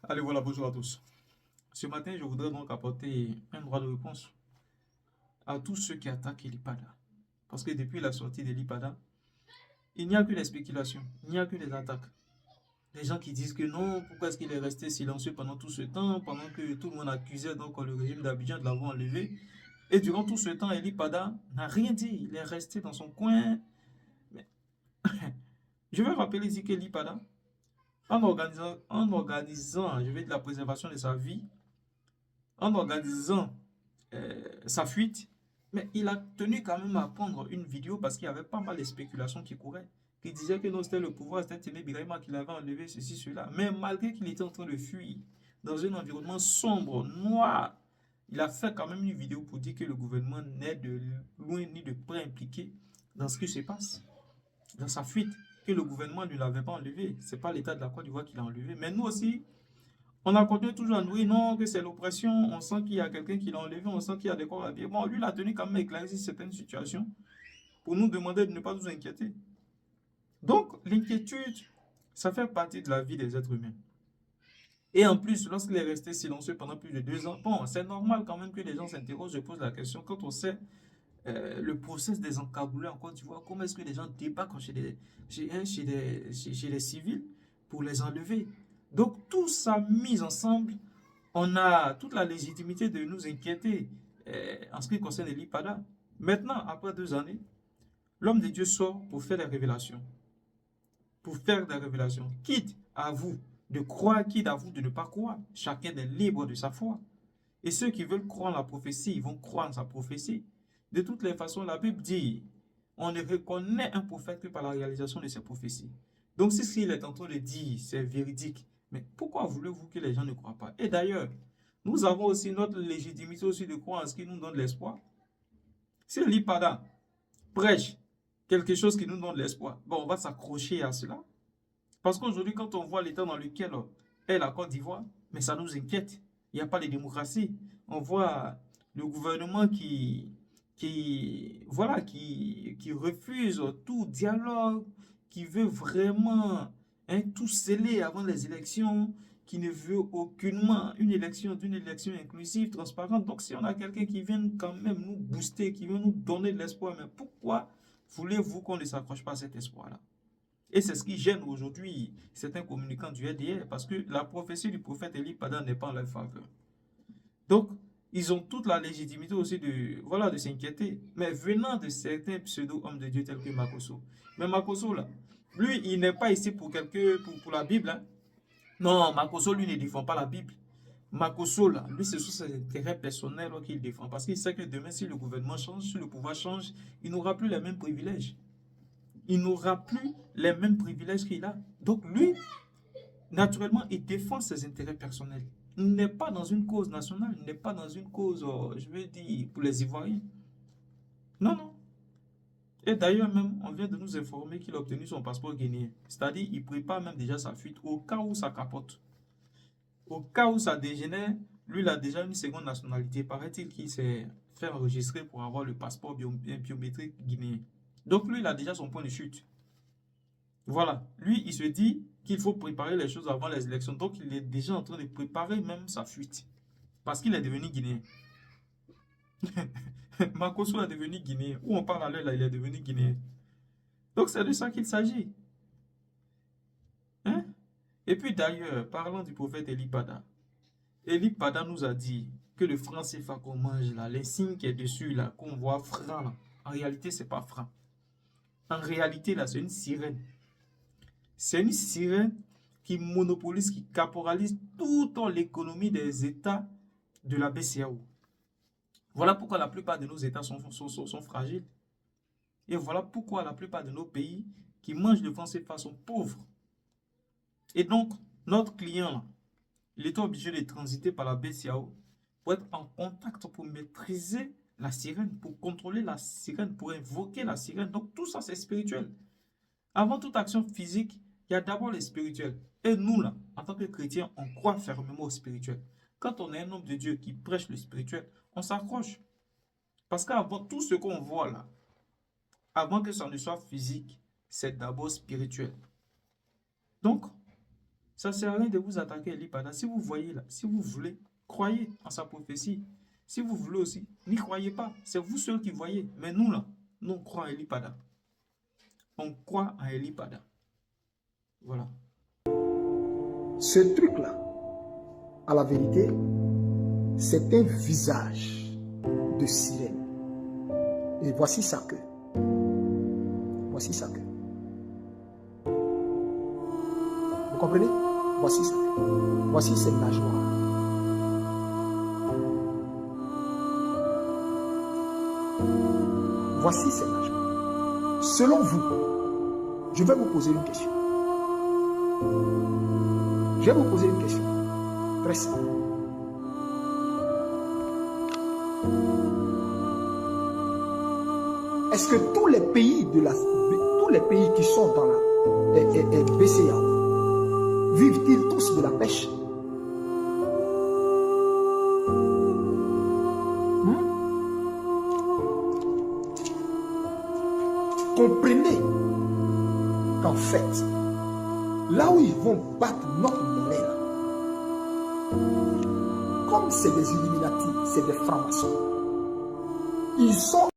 Allez, voilà, bonjour à tous. Ce matin, je voudrais donc apporter un droit de réponse à tous ceux qui attaquent l'IPADA. Parce que depuis la sortie de l'IPADA, il n'y a que des spéculations, il n'y a que des attaques. Des gens qui disent que non, pourquoi est-ce qu'il est resté silencieux pendant tout ce temps, pendant que tout le monde accusait donc le régime d'Abidjan de l'avoir enlevé. Et durant tout ce temps, l'IPADA n'a rien dit, il est resté dans son coin. Mais je vais rappeler ici que l'IPADA, en organisant, je vais dire, la préservation de sa vie, en organisant sa fuite, mais il a tenu quand même à prendre une vidéo parce qu'il y avait pas mal de spéculations qui couraient, qui disaient que non, c'était le pouvoir, c'était Témé Birahima qui l'avait enlevé, ceci, cela. Mais malgré qu'il était en train de fuir dans un environnement sombre, noir, il a fait quand même une vidéo pour dire que le gouvernement n'est de loin ni de près impliqué dans ce qui se passe, dans sa fuite, que le gouvernement ne l'avait pas enlevé. C'est pas l'État de la Côte d'Ivoire qui l'a enlevé. Mais nous aussi, on a continué toujours à nous dire non, que c'est l'oppression, on sent qu'il y a quelqu'un qui l'a enlevé, on sent qu'il y a des corps à pied. Bon, lui, il a tenu quand même à éclaircir certaines situations pour nous demander de ne pas nous inquiéter. Donc, l'inquiétude, ça fait partie de la vie des êtres humains. Et en plus, lorsqu'il est resté silencieux pendant plus de 2 ans, bon, c'est normal quand même que les gens s'interrogent, je pose la question, quand on sait le process des encagoulés en Côte d'Ivoire, comment est-ce que les gens débarquent chez les civils pour les enlever? Donc, tout ça mis ensemble, on a toute la légitimité de nous inquiéter en ce qui concerne l'IPADA. Maintenant, après 2 années, l'homme de Dieu sort pour faire des révélations. Pour faire des révélations. Quitte à vous de croire, quitte à vous de ne pas croire. Chacun est libre de sa foi. Et ceux qui veulent croire en la prophétie, ils vont croire en sa prophétie. De toutes les façons, la Bible dit, on ne reconnaît un prophète que par la réalisation de ses prophéties. Donc, si ce qu'il est en train de dire, c'est véridique, mais pourquoi voulez-vous que les gens ne croient pas? Et d'ailleurs, nous avons aussi notre légitimité aussi de croire en ce qui nous donne l'espoir. Si l'IPADA prêche quelque chose qui nous donne l'espoir, bon, on va s'accrocher à cela. Parce qu'aujourd'hui, quand on voit l'état dans lequel est la Côte d'Ivoire, mais ça nous inquiète. Il n'y a pas de démocratie. On voit le gouvernement voilà, qui refuse tout dialogue, qui veut vraiment tout sceller avant les élections, qui ne veut aucunement d'une élection inclusive, transparente. Donc, si on a quelqu'un qui vient quand même nous booster, qui vient nous donner de l'espoir, mais pourquoi voulez-vous qu'on ne s'accroche pas à cet espoir-là? Et c'est ce qui gêne aujourd'hui certains communicants du RDR, parce que la prophétie du prophète Élie Pada n'est pas en leur faveur. Donc, ils ont toute la légitimité aussi voilà, de s'inquiéter. Mais venant de certains pseudo-hommes de Dieu tels que Makoso. Mais Makoso, là, lui, il n'est pas ici pour la Bible. Hein. Non, Makoso, lui, ne défend pas la Bible. Makoso, là, lui, ce sont ses intérêts personnels qu'il défend. Parce qu'il sait que demain, si le gouvernement change, si le pouvoir change, il n'aura plus les mêmes privilèges. Il n'aura plus les mêmes privilèges qu'il a. Donc lui, naturellement, il défend ses intérêts personnels. Il n'est pas dans une cause nationale, il n'est pas dans une cause, je veux dire, pour les Ivoiriens. Non, non. Et d'ailleurs même, on vient de nous informer qu'il a obtenu son passeport guinéen. C'est-à-dire, il prépare même déjà sa fuite au cas où ça capote. Au cas où ça dégénère, lui, il a déjà une seconde nationalité. Paraît-il qu'il s'est fait enregistrer pour avoir le passeport biométrique guinéen. Donc lui, il a déjà son point de chute. Voilà, lui, il se dit qu'il faut préparer les choses avant les élections. Donc, il est déjà en train de préparer même sa fuite. Parce qu'il est devenu guinéen. Makoso est devenu guinéen. Où on parle à l'heure, là, il est devenu guinéen. Donc, c'est de ça qu'il s'agit. Hein? Et puis, d'ailleurs, parlons du prophète Eli Pada. Eli Pada nous a dit que le franc CFA qu'on mange, là, les signes qui est dessus, là, qu'on voit franc, là, en réalité, c'est pas franc. En réalité, là, c'est une sirène. C'est une sirène qui monopolise, qui caporalise toute l'économie des États de la BCAO. Voilà pourquoi la plupart de nos États sont fragiles. Et voilà pourquoi la plupart de nos pays qui mangent le franc CFA sont pauvres. Et donc, notre client, il est obligé de transiter par la BCAO pour être en contact, pour maîtriser la sirène, pour contrôler la sirène, pour invoquer la sirène. Donc, tout ça, c'est spirituel. Avant toute action physique, il y a d'abord le spirituel. Et nous, là, en tant que chrétiens, on croit fermement au spirituel. Quand on est un homme de Dieu qui prêche le spirituel, on s'accroche. Parce qu'avant tout ce qu'on voit là, avant que ça ne soit physique, c'est d'abord spirituel. Donc, Ça ne sert à rien de vous attaquer à Elipada. Si vous voyez là, si vous voulez, croyez en sa prophétie. Si vous voulez aussi, n'y croyez pas. C'est vous seuls qui voyez. Mais nous là, nous on croit en Elipada. On croit en Elipada. Voilà. Ce truc-là, à la vérité, c'est un visage de sirène. Et voici sa queue. Voici sa queue. Vous comprenez? Voici sa queue. Voici ses nageoires. Voici ses nageoires. Selon vous, je vais vous poser une question. Je vais vous poser une question. Très simple. Est-ce que tous les pays qui sont dans la BCA vivent-ils tous de la pêche? Comprenez qu'en fait, là où ils vont battre notre monnaie, là, comme c'est des Illuminati, c'est des francs-maçons, ils sont